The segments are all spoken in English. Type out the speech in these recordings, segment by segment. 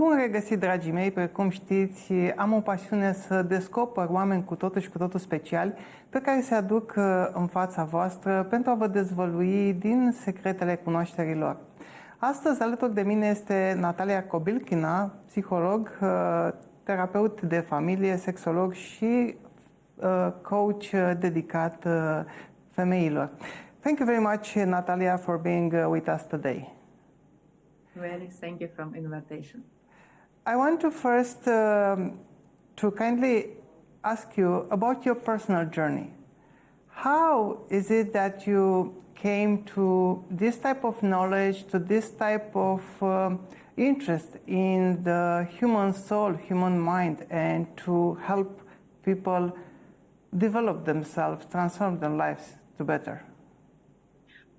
Bun regăsit, dragii mei! Precum știți, am o pasiune să descoper oameni cu totul și cu totul speciali pe care se aduc în fața voastră pentru a vă dezvălui din secretele cunoașterilor. Astăzi, alături de mine este Natalia Kobylkina, psiholog, terapeut de familie, sexolog și coach dedicat femeilor. Thank you very much, Natalia, for being with us today. Well, thank you for the invitation. I want to first to kindly ask you about your personal journey. How is it that you came to this type of knowledge, to this type of interest in the human soul, human mind, and to help people develop themselves, transform their lives to better?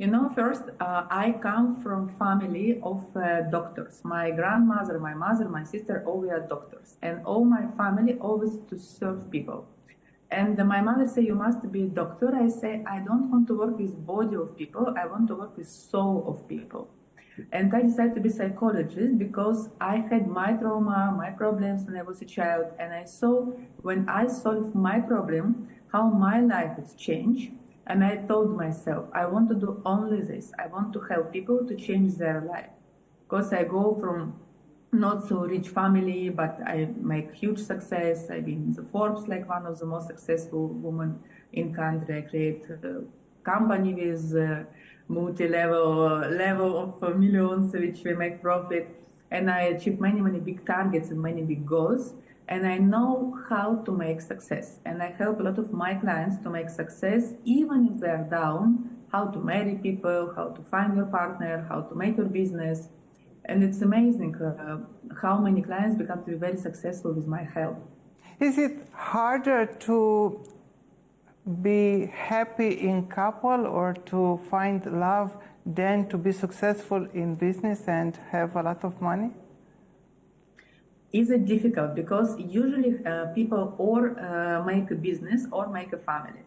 You know, first, I come from family of doctors. My grandmother, my mother, my sister, all were doctors. And all my family always to serve people. And my mother say, you must be a doctor. I say, I don't want to work with body of people. I want to work with soul of people. And I decided to be psychologist because I had my trauma, my problems when I was a child. And I saw, when I solved my problem, how my life has changed. And I told myself, I want to do only this. I want to help people to change their life. Because I go from not so rich family, but I make huge success. I've been in the Forbes, like one of the most successful women in country. I create a company with level of millions, which we make profit. And I achieve many, many big targets and many big goals. And I know how to make success. And I help a lot of my clients to make success, even if they're down, how to marry people, how to find your partner, how to make your business. And it's amazing how many clients become to be very successful with my help. Is it harder to be happy in couple or to find love than to be successful in business and have a lot of money? Is it difficult? Because usually people or make a business or make a family.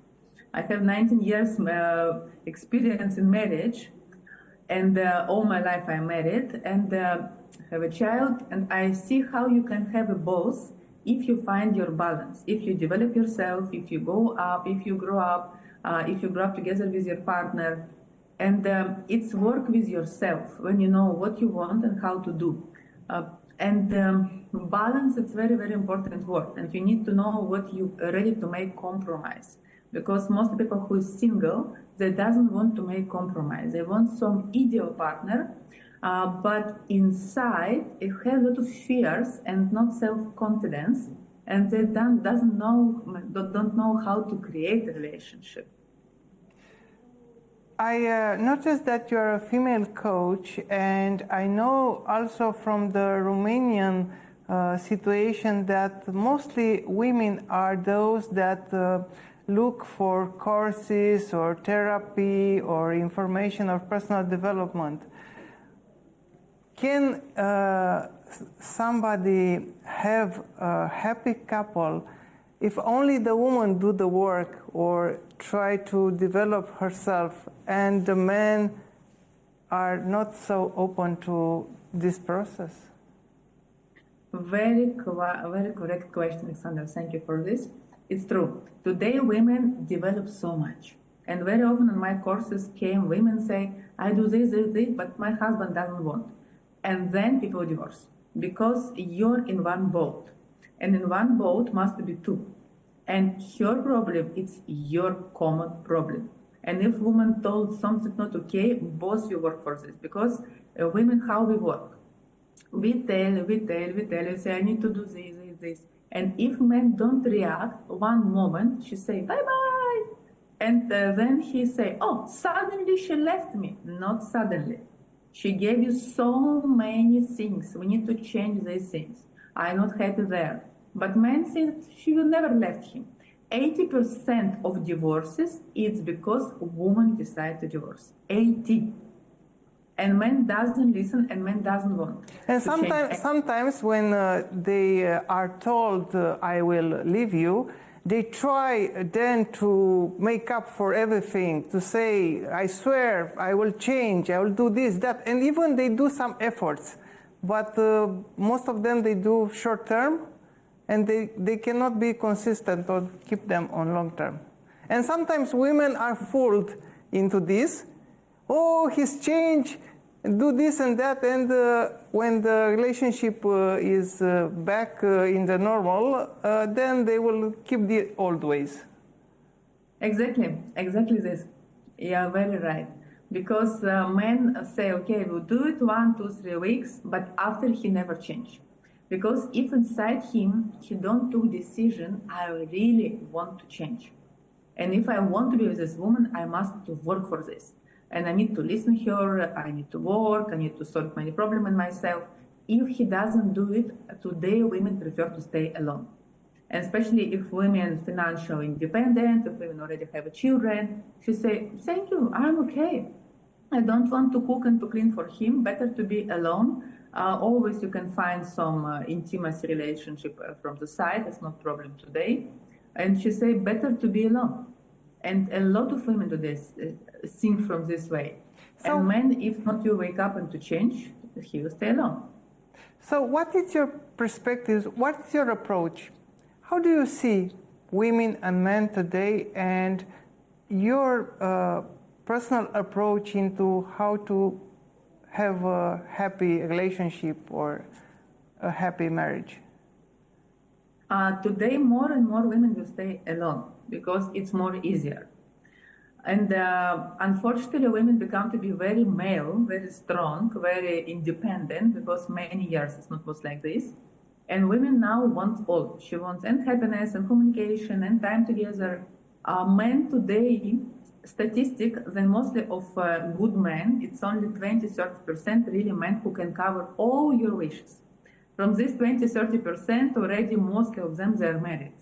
I have 19 years experience in marriage, and all my life I'm married and have a child, and I see how you can have a both if you find your balance, if you develop yourself, if you go up, if you grow up, if you grow up together with your partner, and it's work with yourself when you know what you want and how to do. Balance, it's very, very important word, and you need to know what you are ready to make compromise, because most people who is single, they doesn't want to make compromise. They want some ideal partner, but inside they have a lot of fears and not self-confidence, and they don't know how to create a relationship. I noticed that you're a female coach, and I know also from the Romanian situation that mostly women are those that look for courses or therapy or information or personal development. Can somebody have a happy couple if only the woman do the work or try to develop herself and the men are not so open to this process? Very correct question, Alexandru. Thank you for this. It's true. Today, women develop so much. And very often in my courses came women say, I do this, but my husband doesn't want. And then people divorce because you're in one boat. And in one boat must be two. And your problem, it's your common problem. And if woman told something not okay, both you work for this. Because women, how we work? We tell, we say, I need to do this. And if men don't react, one moment, she say, bye-bye. And then he say, oh, suddenly she left me. Not suddenly. She gave you so many things. We need to change these things. I'm not happy there. But men think she will never left him. 80% of divorces, it's because women decide to divorce. 80. And men doesn't listen, and men doesn't want. And sometimes when they are told, I will leave you, they try then to make up for everything, to say, I swear, I will change, I will do this, that, and even they do some efforts. but most of them they do short term, and they cannot be consistent or keep them on long term. And sometimes women are fooled into this. Oh, he's changed, do this and that, and when the relationship is back in the normal, then they will keep the old ways. Exactly this. Yeah, very right. Because men say, okay, we'll do it 1, 2, 3 weeks, but after he never change. Because if inside him, he don't do decision, I really want to change. And if I want to be with this woman, I must to work for this. And I need to listen to her, I need to work, I need to solve many problems in myself. If he doesn't do it, today women prefer to stay alone. And especially if women financially independent, if women already have children, she say, thank you, I'm okay. I don't want to cook and to clean for him, better to be alone. Always you can find some intimacy relationship from the side, it's not problem today. And she say, better to be alone. And a lot of women do this, think from this way. So, and men, if not you wake up and to change, he will stay alone. So what is your perspective, what is your approach? How do you see women and men today, and your personal approach into how to have a happy relationship or a happy marriage? Today, more and more women will stay alone because it's more easier. And unfortunately, women become to be very male, very strong, very independent, because many years it's not was like this. And women now want all. She wants and happiness and communication and time together. Men today, statistic, then mostly of good men, it's only 20-30% really men who can cover all your wishes. From this 20-30%, already most of them, they are married.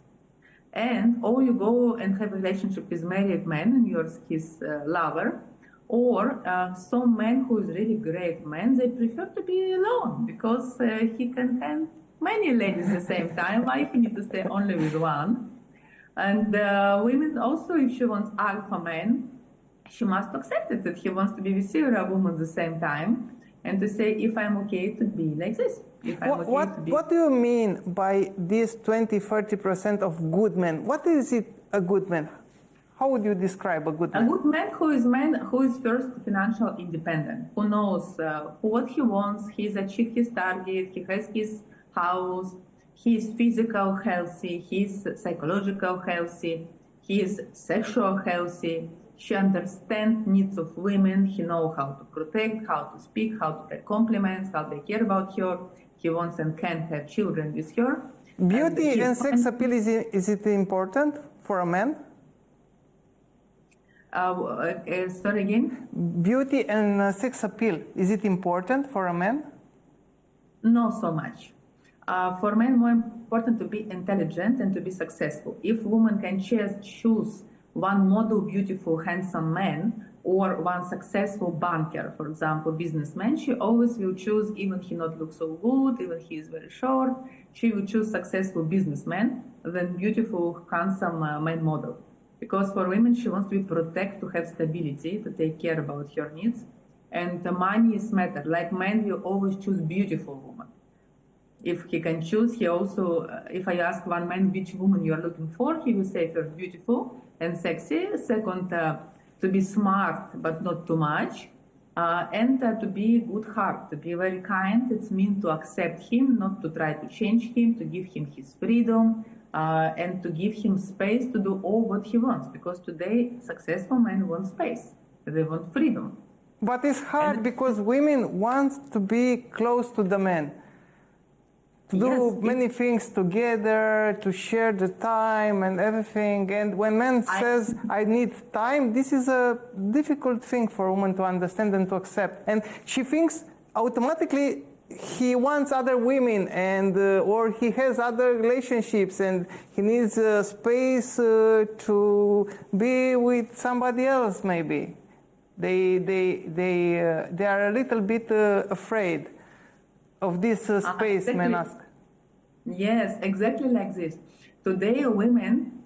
And or you go and have a relationship with married man and you're his lover, or some men who is really great men, they prefer to be alone because he can have many ladies at the same time. Why he need to stay only with one? And women also, if she wants alpha man, she must accept it that he wants to be with several women at the same time, and to say, if I'm okay to be like this. What do you mean by this 20-30% of good men? What is it, a good man? How would you describe a good man? A good man who is first financial independent, who knows what he wants, he's achieved his target, he has his house, he is physical healthy, he is psychological healthy, he is sexual healthy. She understands needs of women. He knows how to protect, how to speak, how to take compliments, how they care about her. He wants and can have children with her. Beauty and sex appeal, is it important for a man? Sorry again? Beauty and sex appeal, is it important for a man? Not so much. For men, more important to be intelligent and to be successful. If women can choose one model, beautiful, handsome man, or one successful banker, for example, businessman, she always will choose, even he not look so good, even he is very short, she will choose successful businessman than beautiful, handsome man model. Because for women, she wants to be protect, to have stability, to take care about her needs, and the money is matter. Like men will always choose beautiful woman. If he can choose, he also, if I ask one man which woman you are looking for, he will say first beautiful and sexy, second to be smart but not too much, and to be good heart, to be very kind. It means to accept him, not to try to change him, to give him his freedom, and to give him space to do all what he wants. Because today successful men want space, they want freedom. But it's hard because women want to be close to the man. To do many things together, to share the time and everything. And when man says, I need time, this is a difficult thing for a woman to understand and to accept. And she thinks automatically he wants other women, and or he has other relationships, and he needs space to be with somebody else maybe. They are a little bit afraid of this space, exactly. men ask. Yes, exactly like this. Today, women,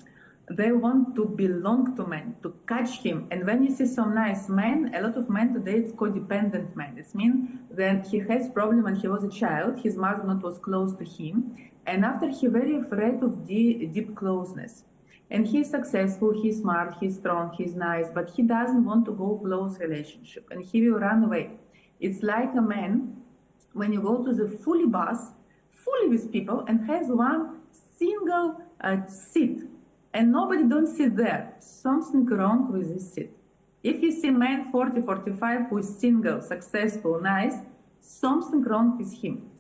They want to belong to men, to catch him. And when you see some nice men, a lot of men today, it's codependent men. It means that he has problem when he was a child, his mother not was close to him, and after he very afraid of deep closeness. And he's successful, he's smart, he's strong, he's nice, but he doesn't want to go close relationship, and he will run away. It's like a man, when you go to the fully bus, fully with people, and has one single seat, and nobody don't sit there. Something wrong with this seat. If you see man 40, 45 who is single, successful, nice, something wrong with him.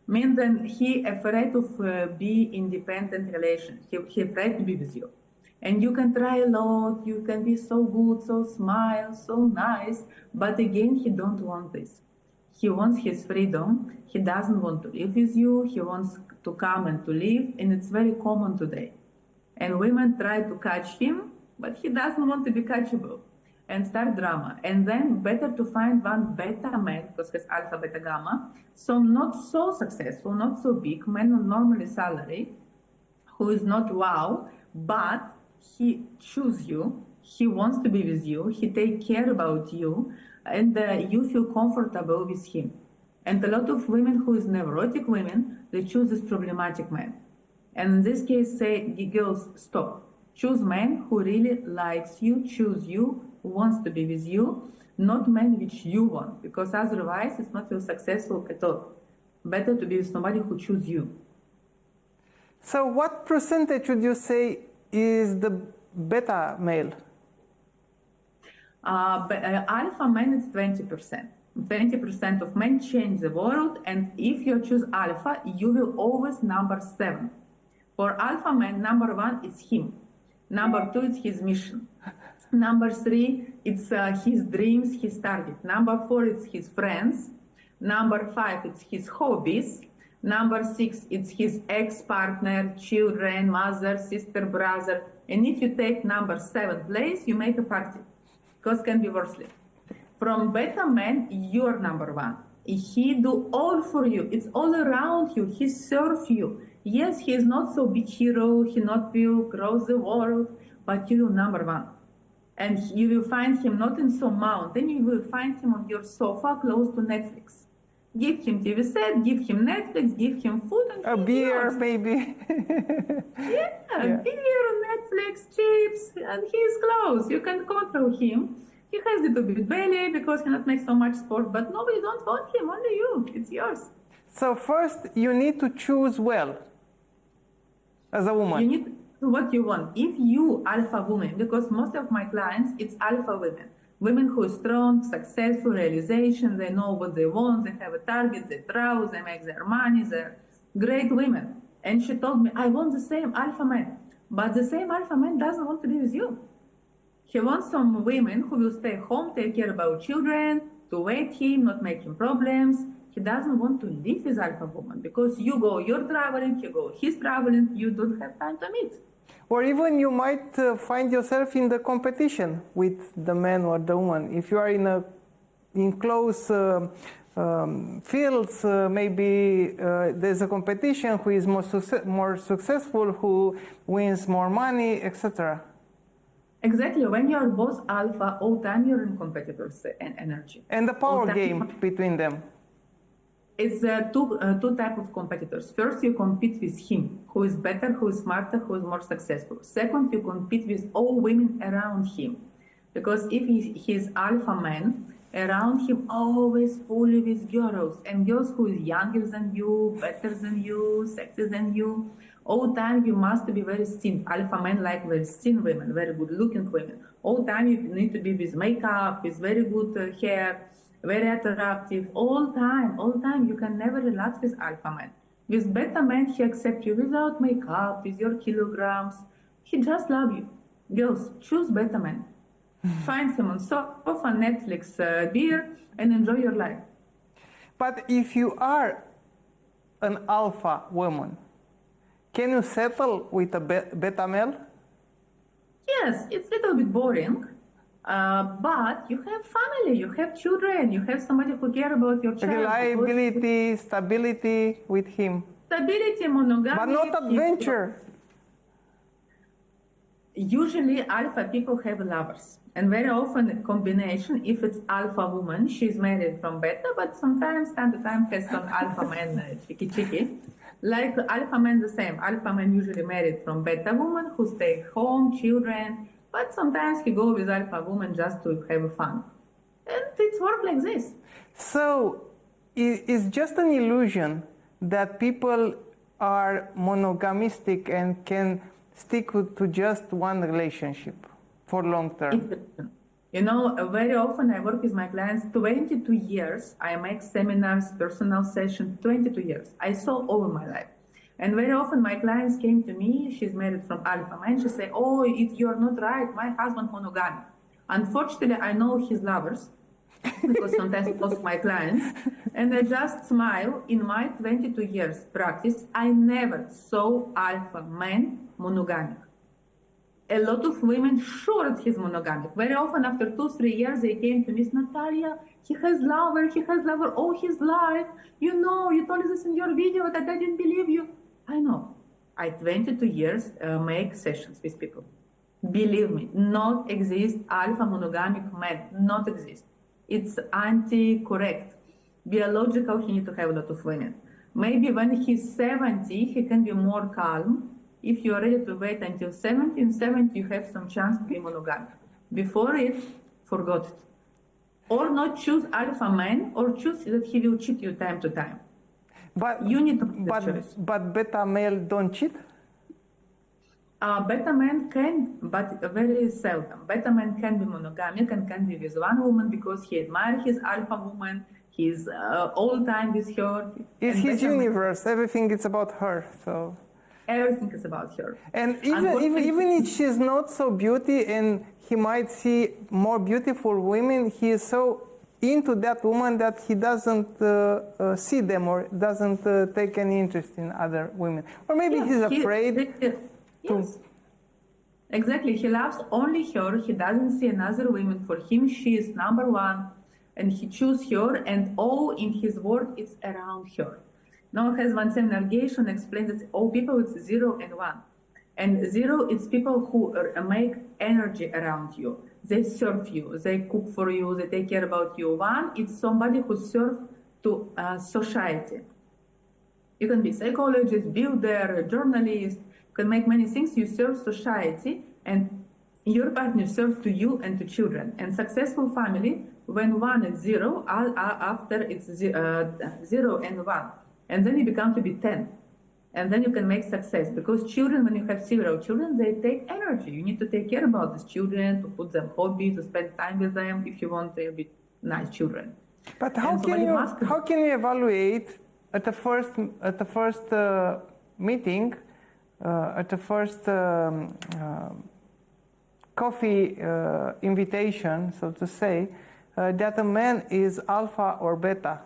Mean then he afraid of be independent relation. He afraid to be with you. And you can try a lot, you can be so good, so smile, so nice, but again, he don't want this. He wants his freedom. He doesn't want to live with you. He wants to come and to live, and it's very common today. And women try to catch him, but he doesn't want to be catchable, and start drama. And then better to find one beta man, because he's alpha, beta, gamma, so not so successful, not so big, man on normally salary, who is not wow, but he choose you, he wants to be with you, he take care about you, and you feel comfortable with him. And a lot of women who is neurotic women, they choose this problematic man. And in this case, say, girls, stop. Choose man who really likes you, choose you, wants to be with you, not man which you want, because otherwise it's not feel successful at all. Better to be with somebody who choose you. So what percentage would you say is the beta male? Alpha men is 20%. 20% of men change the world, and if you choose alpha, you will always number 7. For alpha man, number 1 is him. Number 2 is his mission. Number 3, it's his dreams, his target. Number 4, it's his friends. Number 5, it's his hobbies. Number 6, it's his ex-partner, children, mother, sister, brother. And if you take number 7 place, you make a party, because it can be worse. From beta man, you're number 1. He do all for you. It's all around you. He serve you. Yes, he is not so big hero. He not will cross the world, but you number 1. And you will find him not in some mountain. You will find him on your sofa close to Netflix. Give him TV set, give him Netflix, give him food and a beer, maybe. Beer, Netflix, chips, and he is close. You can control him. He has a little bit belly because he not make so much sport, but nobody don't want him, only you. It's yours. So first, you need to choose well as a woman. You need to do what you want. If you alpha woman, because most of my clients, it's alpha women. Women who are strong, successful, realization, they know what they want, they have a target, they travel, they make their money, they're great women. And she told me, I want the same alpha man. But the same alpha man doesn't want to be with you. He wants some women who will stay home, take care about children, to wait him, not make him problems. He doesn't want to live with alpha woman because you go, you're traveling, he go, he's traveling, you don't have time to meet. Or even you might find yourself in the competition with the man or the woman. If you are in close fields, maybe there's a competition who is more successful, who wins more money, etc. Exactly. When you are both alpha, all time you're in competitors' energy. And the power game between them. It's two types of competitors. First, you compete with him, who is better, who is smarter, who is more successful. Second, you compete with all women around him. Because if he's alpha man, around him always full with girls. And girls who is younger than you, better than you, sexier than you. All time you must be very thin. Alpha men like very thin women, very good looking women. All time you need to be with makeup, with very good hair, very attractive. All time. You can never relax with alpha man. With beta man, he accepts you without makeup, with your kilograms. He just loves you. Girls, choose beta man. Find him on sofa, Netflix, beer, and enjoy your life. But if you are an alpha woman, can you settle with a beta male? Yes, it's a little bit boring, but you have family, you have children, you have somebody who cares about your child. Reliability, stability with him. Stability, monogamy. But not adventure. Usually, alpha people have lovers, and very often a combination. If it's alpha woman, she's married from beta, but sometimes time to time has some alpha man cheeky. Like alpha men, the same. Alpha man usually married from beta woman who stay home, children, but sometimes he go with alpha woman just to have fun, and it's work like this. So it's just an illusion that people are monogamistic and can stick to just one relationship for long term. You know, very often I work with my clients 22 years. I make seminars, personal sessions, 22 years. I saw all my life. And very often my clients came to me, she's married from alpha man, she say, oh, you're not right, my husband monogamic. Unfortunately, I know his lovers, because sometimes I post my clients, and I just smile. In my 22 years practice, I never saw alpha man monogamic. A lot of women sure he's monogamic. Very often after 2-3 years they came to me, Natalia, he has lover, all his life. You know, you told us this in your video that I didn't believe you. I know. I 22 years make sessions with people. Believe me, not exist alpha monogamic man, not exist. It's anti-correct. Biological, he need to have a lot of women. Maybe when he's 70, he can be more calm. If you are ready to wait until 70, in 70 you have some chance to be monogamic. Before it, forgot it. Or not choose alpha man, or choose that he will cheat you time to time. But you need to make the choice. But beta male don't cheat? Beta man can, but very seldom. Beta man can be monogamic and can be with one woman because he admires his alpha woman. He's all time with her. It's his universe. Everything is about her. So everything is about her. And even if she's not so beauty, and he might see more beautiful women, he is so into that woman that he doesn't see them or doesn't take any interest in other women. Or maybe he's afraid. Yes, exactly. He loves only her. He doesn't see another woman. For him, she is number one, and he chooses her. And all in his world, it's around her. Now, has one seminar Geshe explains that all people it's 0 and 1, and 0 it's people who make energy around you. They serve you. They cook for you. They take care about you. 1 it's somebody who serves to society. You can be psychologist, builder, journalist. Can make many things. You serve society, and your partner serves to you and to children. And successful family, when 1 is 0, after it's 0 and 1, and then you become to be 10, and then you can make success. Because children, when you have several children, they take energy. You need to take care about these children, to put them hobby, to spend time with them if you want to be nice children. But how can you evaluate at the first meeting? At the first coffee invitation, so to say, that a man is alpha or beta?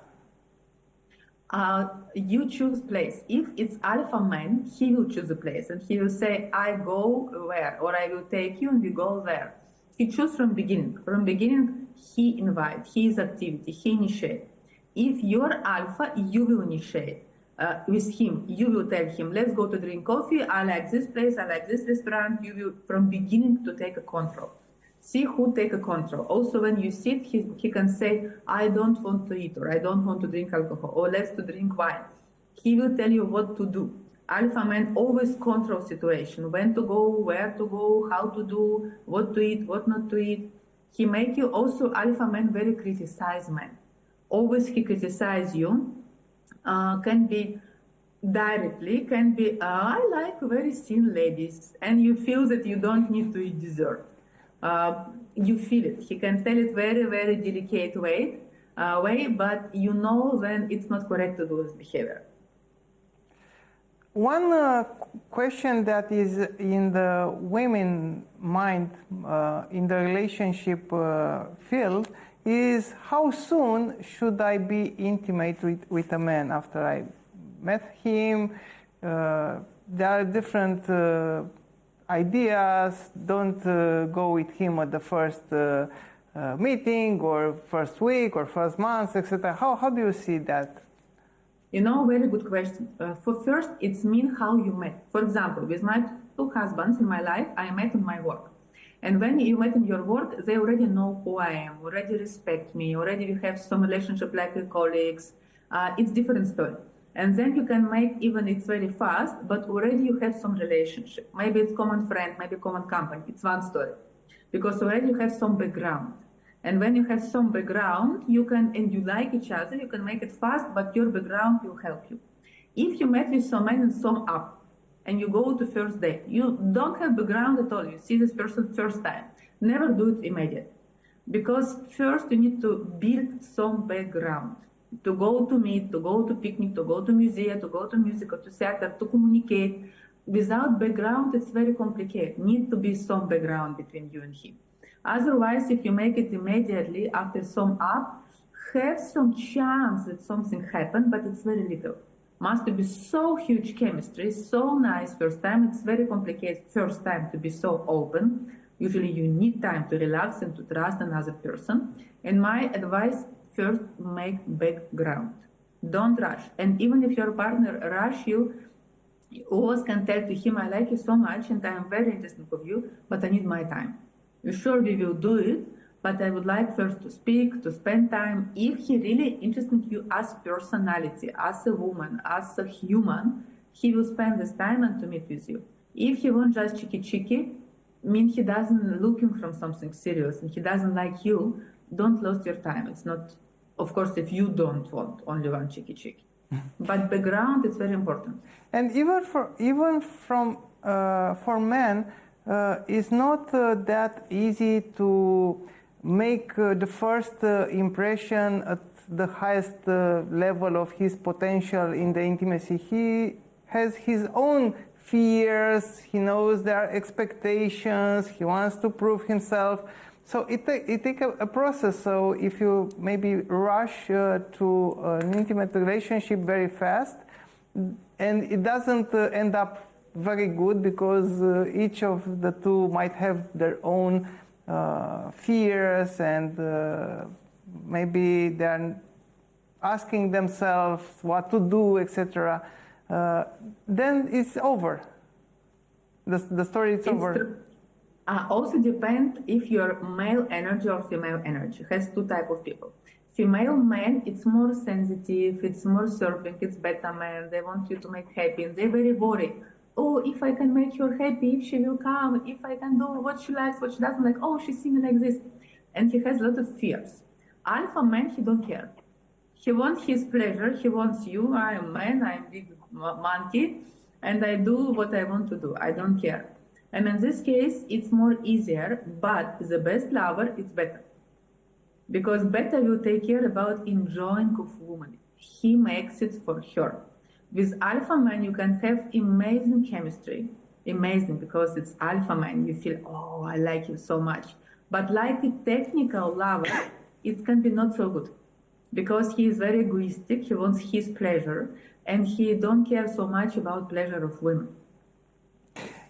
You choose place. If it's alpha man, he will choose a place, and he will say, I go where, or I will take you and we go there. He chooses from beginning. From beginning, he invite, his activity, he initiate. If you're alpha, you will initiate. With him, you will tell him, let's go to drink coffee, I like this place, I like this restaurant. You will, from beginning, to take a control. See who take a control. Also, when you sit, he can say, I don't want to eat, or I don't want to drink alcohol, or let's to drink wine. He will tell you what to do. Alpha man always control situation, when to go, where to go, how to do, what to eat, what not to eat. He make you also, alpha man, very criticize man. Always he criticize you. Can be directly, can be, I like very thin ladies, and you feel that you don't need to eat dessert. You feel it. He can tell it very, very delicate way, but you know when it's not correct to do this behavior. One question that is in the women mind, in the relationship field, is how soon should I be intimate with a man after I met him? There are different ideas. Don't go with him at the first meeting, or first week, or first month, etc. How do you see that? You know, very good question. For first, it's mean how you met. For example, with my two husbands in my life I met in my work. And when you met in your work, they already know who I am, already respect me, already we have some relationship like with colleagues. It's different story. And then you can make, even it's very fast, but already you have some relationship. Maybe it's common friend, maybe common company. It's one story. Because already you have some background. And when you have some background, you can, and you like each other, you can make it fast, but your background will help you. If you met with someone in some app, and you go to first date, you don't have background at all, you see this person first time, never do it immediately. Because first you need to build some background. To go to meet, to go to picnic, to go to museum, to go to musical, to theater, to communicate. Without background, it's very complicated. Need to be some background between you and him. Otherwise, if you make it immediately after some app, have some chance that something happened, but it's very little. Must be so huge chemistry, so nice first time. It's very complicated first time to be so open. Usually you need time to relax and to trust another person. And my advice, first make background. Don't rush. And even if your partner rush you always can tell to him, I like you so much and I am very interested in you, but I need my time. Sure, we will do it, but I would like first to speak, to spend time. If he really interested in you as personality, as a woman, as a human, he will spend this time and to meet with you. If he wants just cheeky, mean he doesn't looking from something serious and he doesn't like you, don't lose your time. It's not, of course, if you don't want only one cheeky. But background is very important. And for men, it's not that easy to make the first impression at the highest level of his potential in the intimacy. He has his own fears, he knows there are expectations, he wants to prove himself. So it takes a process. So if you maybe rush to an intimate relationship very fast, and it doesn't end up very good because each of the two might have their own fears and maybe they're asking themselves what to do, etc. Then it's over. The story is over. Also depends if you're male energy or female energy. Has two types of people. Female man, it's more sensitive, it's more serving, it's better man. They want you to make happy, and they're very worried. Oh, if I can make her happy, if she will come, if I can do what she likes, what she doesn't like, oh, she sees me like this. And he has a lot of fears. Alpha man, he don't care. He wants his pleasure, he wants you, I am man, I am big monkey, and I do what I want to do, I don't care. And in this case, it's more easier, but the best lover, it's better. Because better will take care about enjoying of woman. He makes it for her. With alpha man, you can have amazing chemistry. Amazing, because it's alpha man. You feel, oh, I like you so much. But like a technical lover, it can be not so good. Because he is very egoistic, he wants his pleasure, and he don't care so much about pleasure of women.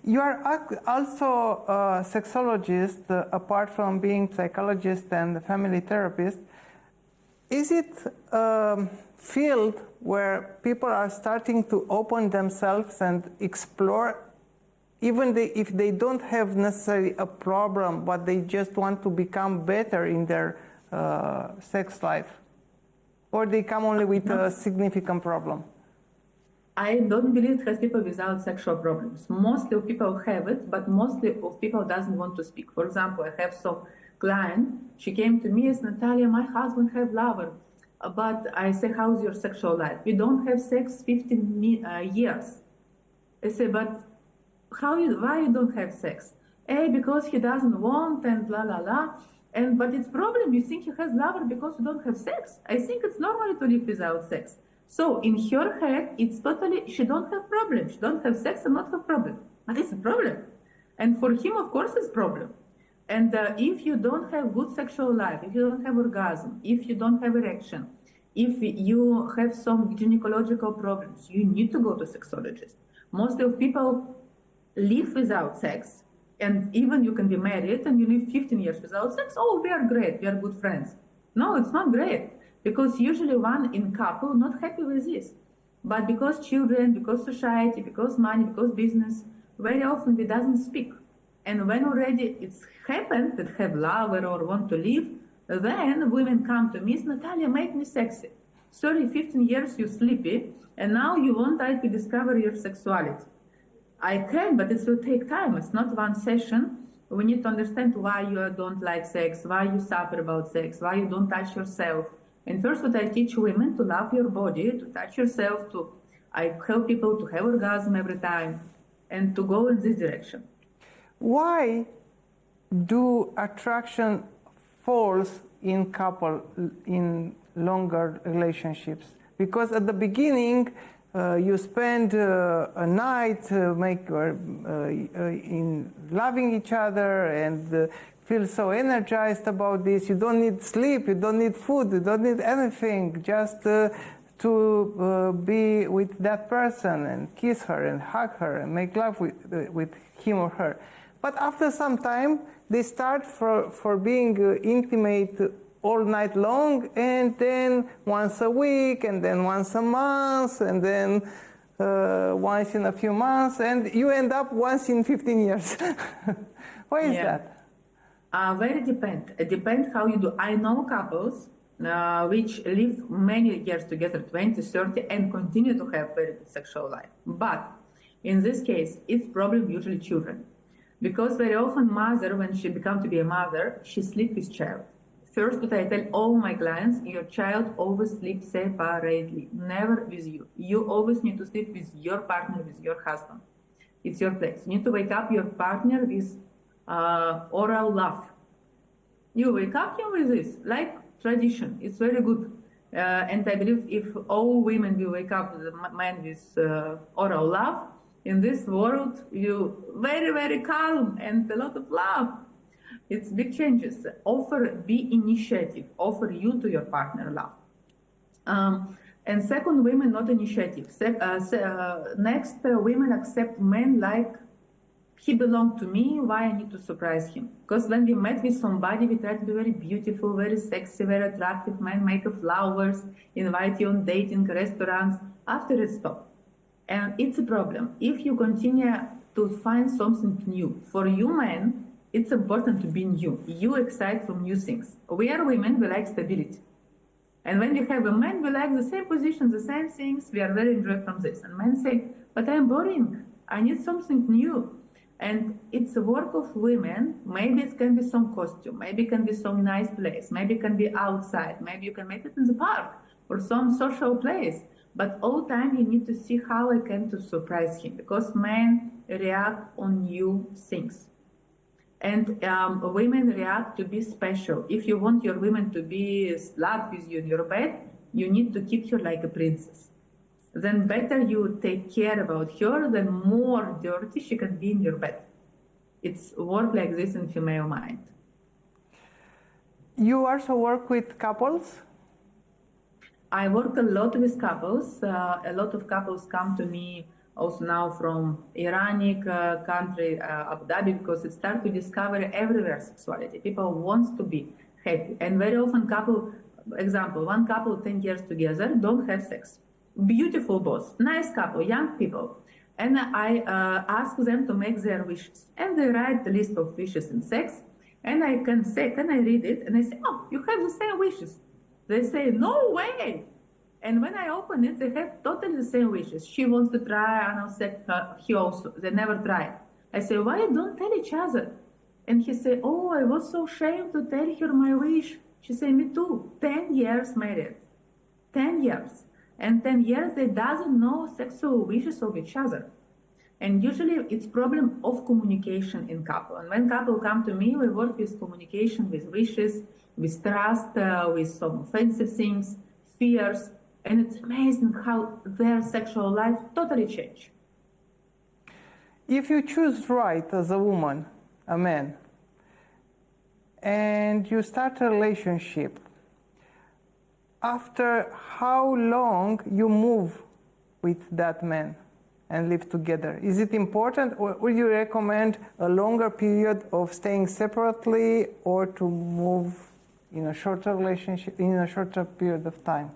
You are also a sexologist, apart from being psychologist and family therapist. Is it a field where people are starting to open themselves and explore, even if they don't have necessarily a problem, but they just want to become better in their sex life? Or they come only with a significant problem? I don't believe it has people without sexual problems. Mostly of people have it, but mostly of people doesn't want to speak. For example, I have some client, she came to me as, Natalia, my husband have lover, but I say, how's your sexual life? We don't have sex 15 years. I say, but why you don't have sex? Because he doesn't want and la la la. But it's problem, you think he has lover because you don't have sex. I think it's normal to live without sex. So in her head, it's totally, she don't have problem. She don't have sex and not have problem. But it's a problem. And for him, of course, it's problem. And if you don't have good sexual life, if you don't have orgasm, if you don't have erection, if you have some gynecological problems, you need to go to sexologist. Most of people live without sex. And even you can be married and you live 15 years without sex. Oh, we are great. We are good friends. No, it's not great. Because usually one in couple not happy with this. But because children, because society, because money, because business, very often we doesn't speak. And when already it's happened that have lover or want to leave, then women come to me, Natalia, make me sexy. Sorry, 15 years you sleepy, and now you want I to discover your sexuality. I can, but it will take time. It's not one session. We need to understand why you don't like sex, why you suffer about sex, why you don't touch yourself. And first what I teach women to love your body, to touch yourself, I help people to have orgasm every time, and to go in this direction. Why do attraction falls in longer relationships? Because at the beginning, you spend a night in loving each other and feel so energized about this. You don't need sleep, you don't need food, you don't need anything, just to be with that person and kiss her and hug her and make love with him or her. But after some time, they start for being intimate all night long, and then once a week, and then once a month, and then once in a few months, and you end up once in 15 years. Why is that? Very depend. It depends how you do. I know couples which live many years together, 20, 30, and continue to have very good sexual life. But in this case, it's probably usually children. Because very often mother, when she becomes to be a mother, she sleeps with child. First, what I tell all my clients, your child always sleeps separately, never with you. You always need to sleep with your partner, with your husband. It's your place. You need to wake up your partner with oral love. You wake up him with this, like tradition. It's very good. And I believe if all women will wake up with a man with oral love, in this world, you very, very calm and a lot of love. It's big changes. Be initiative. Offer you to your partner love. And second, women not initiative. Next, women accept men like he belonged to me. Why I need to surprise him? Because when we met with somebody, we try to be very beautiful, very sexy, very attractive. Men make flowers, invite you on dating restaurants. After it stop. And it's a problem. If you continue to find something new, for you men, it's important to be new. You excite from new things. We are women, we like stability. And when you have a man, we like the same position, the same things, we are very enjoyed from this. And men say, but I'm boring, I need something new. And it's a work of women. Maybe it can be some costume, maybe it can be some nice place, maybe it can be outside, maybe you can make it in the park or some social place. But all time you need to see how I can to surprise him, because men react on new things. And women react to be special. If you want your women to be slut with you in your bed, you need to keep her like a princess. Then better you take care about her, then more dirty she can be in your bed. It's work like this in female mind. You also work with couples? I work a lot with couples. A lot of couples come to me also now from Iranic country, Abu Dhabi, because it starts to discover everywhere sexuality. People want to be happy. And very often one couple 10 years together don't have sex. Beautiful both, nice couple, young people. And I ask them to make their wishes. And they write the list of wishes in sex. And I can I read it? And I say, oh, you have the same wishes. They say, no way. And when I open it, they have totally the same wishes. She wants to try anal sex, he also. They never try. I say, why you don't tell each other? And he say, oh, I was so ashamed to tell her my wish. She say, me too. 10 years married. 10 years. And 10 years, they doesn't know sexual wishes of each other. And usually it's problem of communication in couple. And when couple come to me, we work with communication, with wishes, with trust, with some offensive things, fears. And it's amazing how their sexual life totally change. If you choose right as a woman, a man, and you start a relationship, after how long you move with that man and live together? Is it important, or would you recommend a longer period of staying separately, or to move in a shorter relationship, in a shorter period of time?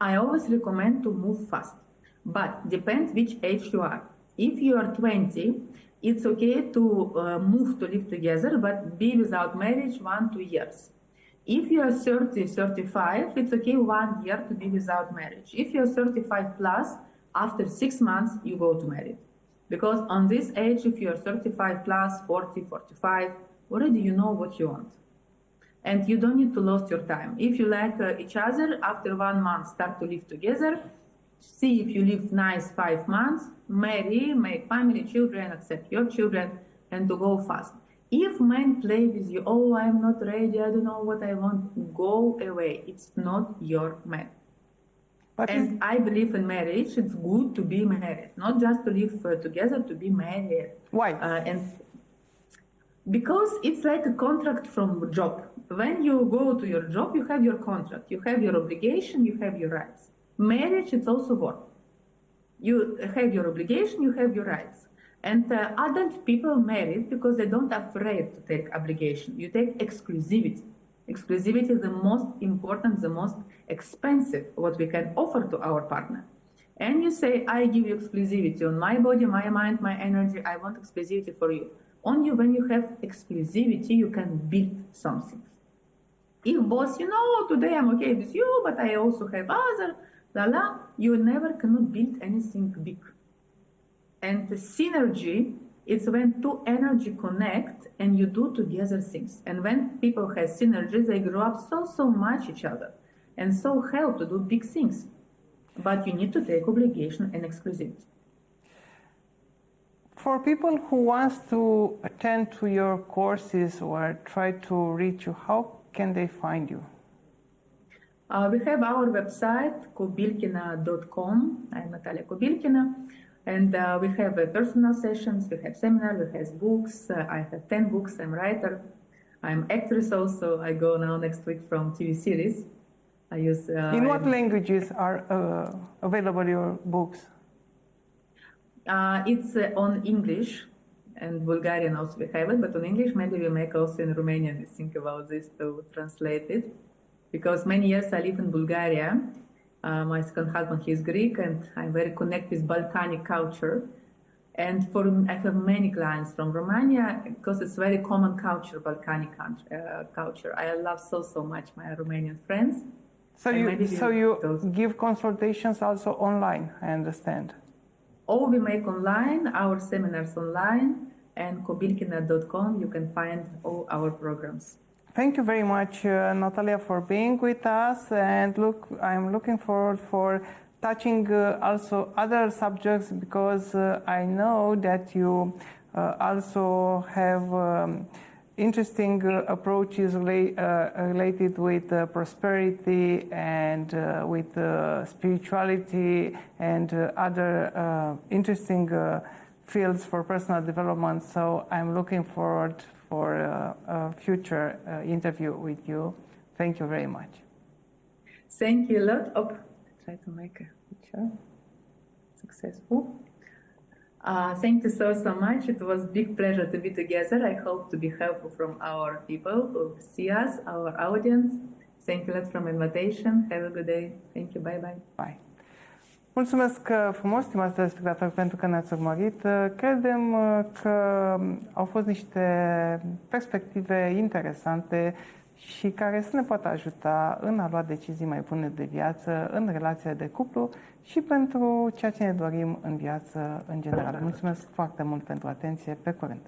I always recommend to move fast, but depends which age you are. If you are 20, it's okay to move to live together, but be without marriage 1-2 years. If you are 30, 35, it's okay 1 year to be without marriage. If you are 35 plus, after 6 months, you go to marriage. Because on this age, if you are 35 plus, 40, 45, already you know what you want. And you don't need to lose your time. If you like each other, after 1 month, start to live together. See if you live nice 5 months, marry, make family, children, accept your children, and to go fast. If men play with you, oh, I'm not ready, I don't know what I want, go away. It's not your man. And I believe in marriage. It's good to be married, not just to live together, to be married. Why? And because it's like a contract from job. When you go to your job, you have your contract, you have your obligation, you have your rights. Marriage, it's also work. You have your obligation, you have your rights. And adult people married because they don't afraid to take obligation. You take exclusivity. Exclusivity is the most important, the most expensive what we can offer to our partner. And you say, I give you exclusivity on my body, my mind, my energy. I want exclusivity for you. Only when you have exclusivity, you can build something. If boss, today I'm okay with you, but I also have other, you never cannot build anything big. And the synergy is when two energy connect and you do together things. And when people have synergy, they grow up so much each other and so help to do big things. But you need to take obligation and exclusivity. For people who wants to attend to your courses or try to reach you, how can they find you? We have our website, Kobylkina.com. I'm Natalia Kobylkina. And we have personal sessions, we have seminars, we have books. I have 10 books, I'm a writer. I'm actress also. I go now next week from TV series. I use... In what languages are available your books? It's on English and Bulgarian also we have it, but on English maybe we make also in Romanian. We think about this to translate it. Because many years I live in Bulgaria. My second husband, he is Greek, and I'm very connected with Balkanic culture. And I have many clients from Romania because it's very common culture, Balkanic culture. I love so much my Romanian friends. So you give consultations also online, I understand. All we make online, our seminars online, and Kobylkina.com, you can find all our programs. Thank you very much, Natalia, for being with us. And I'm looking forward for touching also other subjects because I know that you also have interesting approaches related with prosperity and with spirituality and other interesting fields for personal development. So I'm looking forward for a future interview with you. Thank you very much. Thank you a lot. Try to make a picture. Successful. Thank you so much. It was a big pleasure to be together. I hope to be helpful from our people who see us, our audience. Thank you a lot for the invitation. Have a good day. Thank you. Bye-bye. Bye. Mulțumesc frumos, stimați telespectatori, pentru că ne-ați urmărit. Credem că au fost niște perspective interesante și care să ne poată ajuta în a lua decizii mai bune de viață, în relația de cuplu și pentru ceea ce ne dorim în viață în general. Mulțumesc foarte mult pentru atenție. Pe curând!